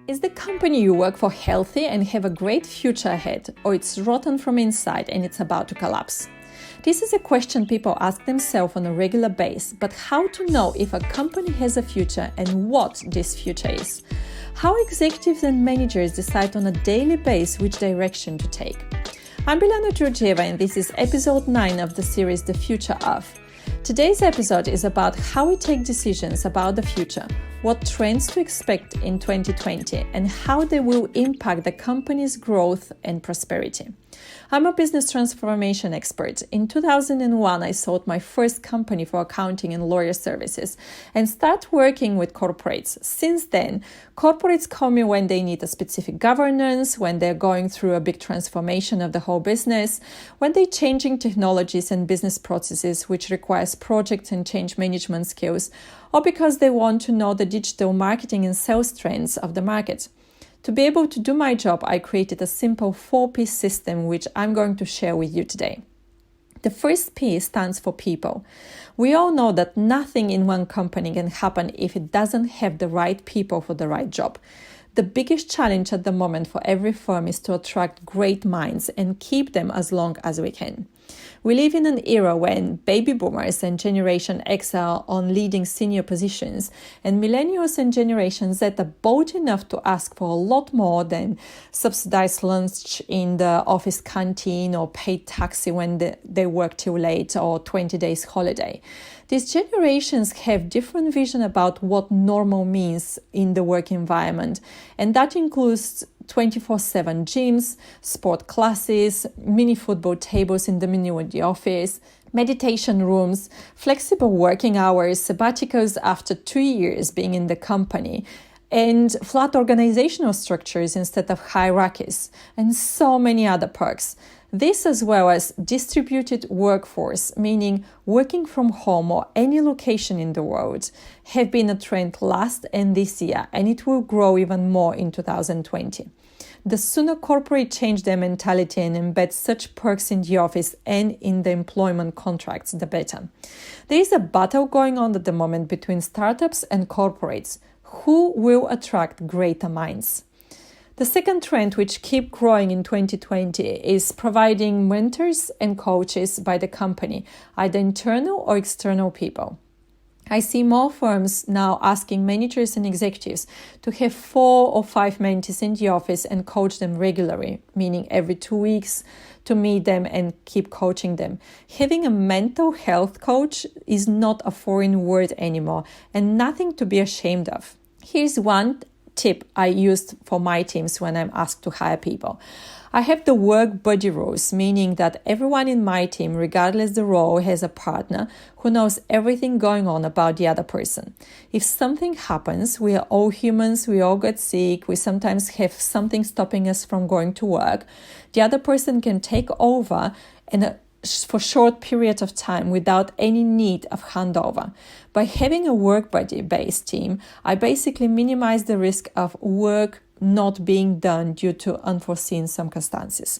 Is the company you work for healthy and have a great future ahead, or it's rotten from inside and it's about to collapse? This is a question people ask themselves on a regular basis, but how to know if a company has a future and what this future is? How executives and managers decide on a daily basis which direction to take? I'm Biljana Georgieva and this is episode 9 of the series The Future Of. Today's episode is about how we take decisions about the future, what trends to expect in 2020, and how they will impact the company's growth and prosperity. I'm a business transformation expert. In 2001, I sold my first company for accounting and lawyer services and started working with corporates. Since then, corporates call me when they need a specific governance, when they're going through a big transformation of the whole business, when they're changing technologies and business processes, which requires project and change management skills, or because they want to know the digital marketing and sales trends of the market. To be able to do my job, I created a simple 4P system, which I'm going to share with you today. The first P stands for people. We all know that nothing in one company can happen if it doesn't have the right people for the right job. The biggest challenge at the moment for every firm is to attract great minds and keep them as long as we can. We live in an era when baby boomers and Generation X are on leading senior positions, and millennials and Generation Z are bold enough to ask for a lot more than subsidized lunch in the office canteen or paid taxi when they work till late or 20 days holiday. These generations have different vision about what normal means in the work environment, and that includes 24/7 gyms, sport classes, mini football tables in the menu at the office, meditation rooms, flexible working hours, sabbaticals after 2 years being in the company, and flat organizational structures instead of hierarchies, and so many other perks. This as well as distributed workforce, meaning working from home or any location in the world, have been a trend last and this year, and it will grow even more in 2020. The sooner corporates change their mentality and embed such perks in the office and in the employment contracts, the better. There is a battle going on at the moment between startups and corporates. Who will attract greater minds? The second trend, which keeps growing in 2020, is providing mentors and coaches by the company, either internal or external people. I see more firms now asking managers and executives to have 4 or 5 mentees in the office and coach them regularly, meaning every 2 weeks to meet them and keep coaching them. Having a mental health coach is not a foreign word anymore and nothing to be ashamed of. Here's one tip I used for my teams when I'm asked to hire people. I have the work buddy rules, meaning that everyone in my team, regardless the role, has a partner who knows everything going on about the other person. If something happens, we are all humans, we all get sick, we sometimes have something stopping us from going to work. The other person can take over and for short period of time without any need of handover. By having a work buddy-based team, I basically minimize the risk of work not being done due to unforeseen circumstances.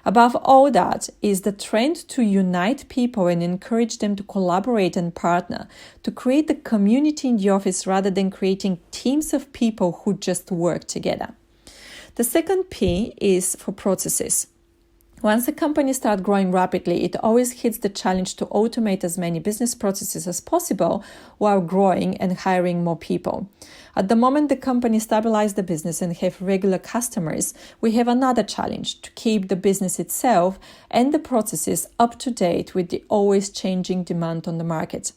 Above all that is the trend to unite people and encourage them to collaborate and partner, to create the community in the office rather than creating teams of people who just work together. The second P is for processes. Once a company starts growing rapidly, it always hits the challenge to automate as many business processes as possible while growing and hiring more people. At the moment the company stabilizes the business and have regular customers, we have another challenge to keep the business itself and the processes up to date with the always changing demand on the market.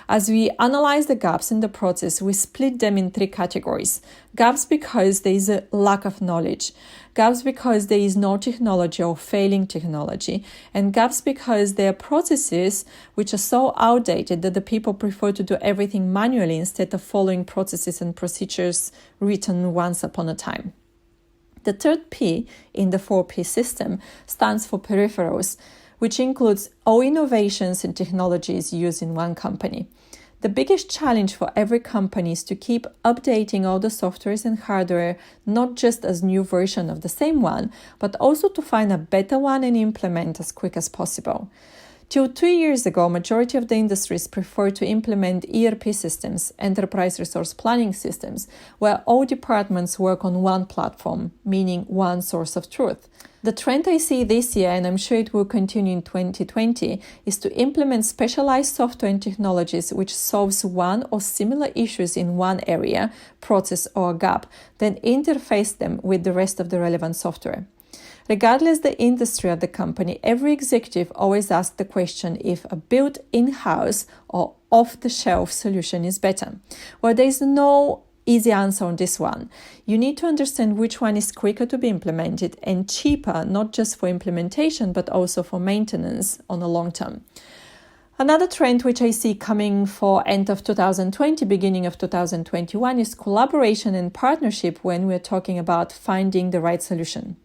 As we analyze the gaps in the process, we split them in 3 categories. Gaps because there is a lack of knowledge, gaps because there is no technology or failing technology, and gaps because there are processes which are so outdated that the people prefer to do everything manually instead of following processes and procedures written once upon a time. The third P in the 4P system stands for Peripherals, which includes all innovations and technologies used in one company. The biggest challenge for every company is to keep updating all the softwares and hardware, not just as new version of the same one, but also to find a better one and implement as quick as possible. Till 2 years ago, majority of the industries prefer to implement ERP systems, enterprise resource planning systems, where all departments work on one platform, meaning one source of truth. The trend I see this year, and I'm sure it will continue in 2020, is to implement specialized software and technologies which solves one or similar issues in one area, process or gap, then interface them with the rest of the relevant software. Regardless the industry of the company, every executive always asks the question if a built in-house or off-the-shelf solution is better. Well, there is no easy answer on this one. You need to understand which one is quicker to be implemented and cheaper, not just for implementation, but also for maintenance on the long term. Another trend which I see coming for end of 2020, beginning of 2021 is collaboration and partnership when we're talking about finding the right solution.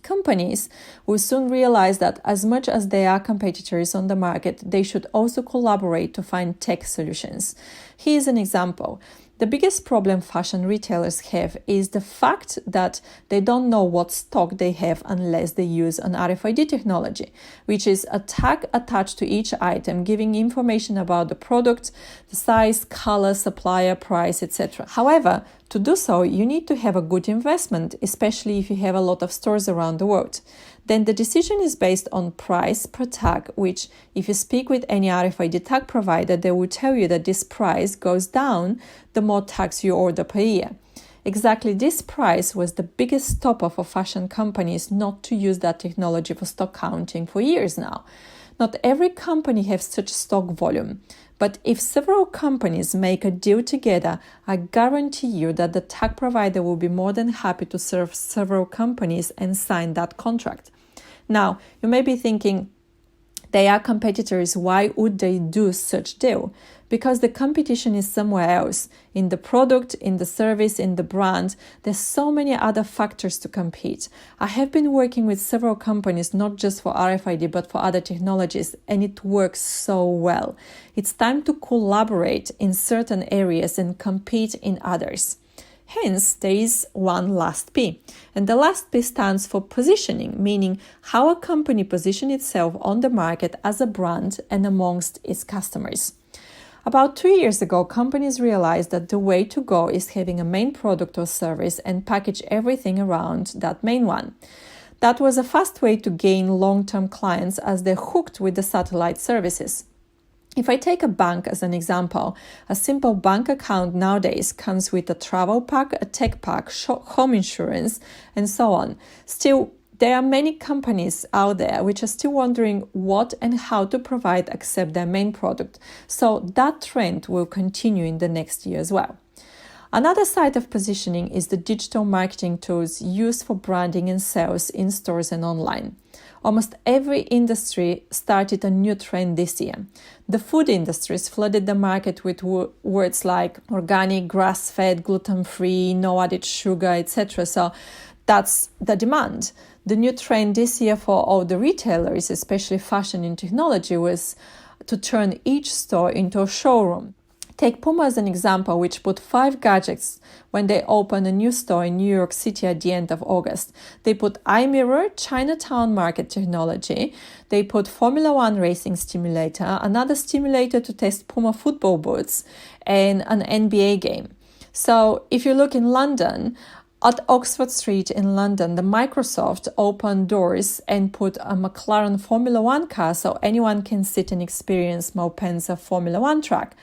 Companies will soon realize that as much as they are competitors on the market, they should also collaborate to find tech solutions. Here's an example. The biggest problem fashion retailers have is the fact that they don't know what stock they have unless they use an RFID technology, which is a tag attached to each item, giving information about the product, the size, color, supplier, price, etc. However, to do so, you need to have a good investment, especially if you have a lot of stores around the world. Then the decision is based on price per tag, which if you speak with any RFID tag provider, they will tell you that this price goes down the more tags you order per year. Exactly this price was the biggest stopper for fashion companies not to use that technology for stock counting for years now. Not every company has such stock volume, but if several companies make a deal together, I guarantee you that the tag provider will be more than happy to serve several companies and sign that contract. Now, you may be thinking, they are competitors, why would they do such deal? Because the competition is somewhere else, in the product, in the service, in the brand. There's so many other factors to compete. I have been working with several companies, not just for RFID, but for other technologies, and it works so well. It's time to collaborate in certain areas and compete in others. Hence, there is one last P. And the last P stands for positioning, meaning how a company positions itself on the market as a brand and amongst its customers. About 2 years ago, companies realized that the way to go is having a main product or service and package everything around that main one. That was a fast way to gain long-term clients as they're hooked with the satellite services. If I take a bank as an example, a simple bank account nowadays comes with a travel pack, a tech pack, home insurance, and so on. Still, there are many companies out there which are still wondering what and how to provide except their main product. So that trend will continue in the next year as well. Another side of positioning is the digital marketing tools used for branding and sales in stores and online. Almost every industry started a new trend this year. The food industries flooded the market with words like organic, grass-fed, gluten-free, no added sugar, etc. So that's the demand. The new trend this year for all the retailers, especially fashion and technology, was to turn each store into a showroom. Take Puma as an example, which put 5 gadgets when they opened a new store in New York City at the end of August. They put iMirror, Chinatown market technology. They put Formula One racing stimulator, another stimulator to test Puma football boots, and an NBA game. So if you look in London, at Oxford Street in London, the Microsoft opened doors and put a McLaren Formula One car so anyone can sit and experience Malpensa Formula One track.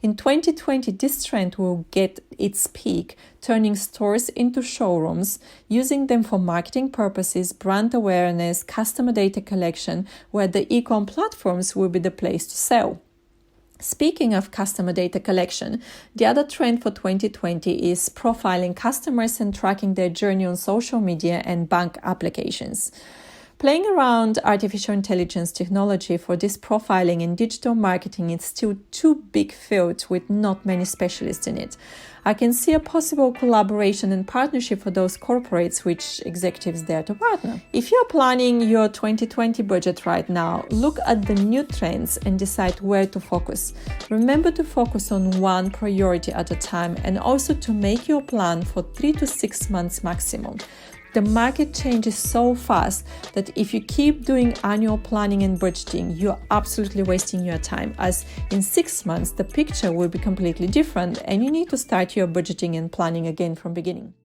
In 2020, this trend will get its peak, turning stores into showrooms, using them for marketing purposes, brand awareness, customer data collection, where the e-com platforms will be the place to sell. Speaking of customer data collection, the other trend for 2020 is profiling customers and tracking their journey on social media and bank applications. Playing around artificial intelligence technology for this profiling in digital marketing is still too big field with not many specialists in it. I can see a possible collaboration and partnership for those corporates which executives dare to partner. If you're planning your 2020 budget right now, look at the new trends and decide where to focus. Remember to focus on one priority at a time and also to make your plan for 3 to 6 months maximum. The market changes so fast that if you keep doing annual planning and budgeting, you're absolutely wasting your time, as in 6 months the picture will be completely different and you need to start your budgeting and planning again from beginning.